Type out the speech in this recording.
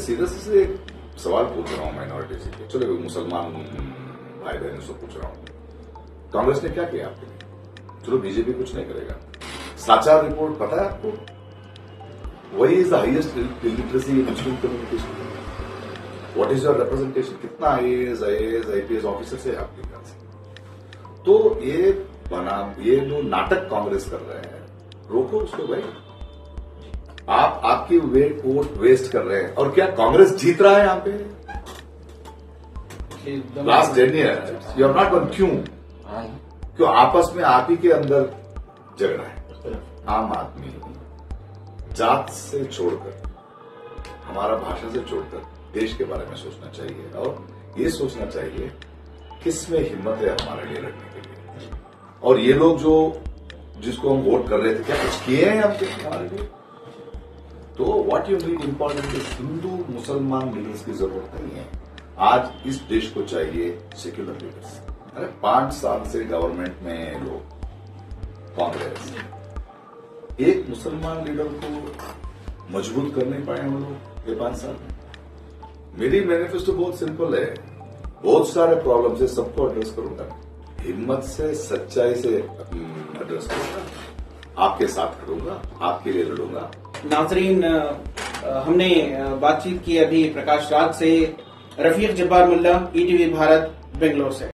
सीधे से एक सवाल पूछ रहा हूँ माइनॉरिटी से, चलो मुसलमान भाई बहनों से पूछ रहा हूँ, कांग्रेस ने क्या किया आपके लिए? चलो बीजेपी कुछ नहीं करेगा। साचार रिपोर्ट पता है आपको? वही is the highest illiteracy Muslim communication. What is your representation? कितना आईएएस आईपीएस ऑफिसर्स है आपके ख्याल से? तो ये जो नाटक कांग्रेस कर रहे हैं, रोको उसको भाई। आपकी वोट वेस्ट कर रहे हैं। और क्या कांग्रेस जीत रहा है यहाँ पे? Last 10 year you have not one. क्यों आपस में आप ही के अंदर झगड़ा है। आम आदमी जात से छोड़कर, हमारा भाषा से छोड़कर देश के बारे में सोचना चाहिए, और ये सोचना चाहिए किसमें हिम्मत है हमारे लिए लड़ने के लिए। और ये लोग जिसको हम वोट कर रहे थे, क्या कुछ किए हैं हमारे लिए? तो what you need important is Hindu मुसलमान लीडर्स की जरूरत नहीं है। आज इस देश को चाहिए सेक्युलर लीडर्स। अरे 5 साल से गवर्नमेंट में लोग कांग्रेस, एक मुसलमान लीडर को मजबूत कर नहीं पाए हम लोग ये 5 साल में। मेरी मैनिफेस्टो बहुत सिंपल है, बहुत सारे प्रॉब्लम से सबको एड्रेस करूंगा, हिम्मत से सच्चाई से एड्रेस करूंगा, आपके साथ खड़ूंगा, आपके लिए लड़ूंगा। नाजरीन, हमने बातचीत की अभी प्रकाश राज से। रफीक जब्बार मुल्ला, ईटीवी भारत, बेंगलोर से।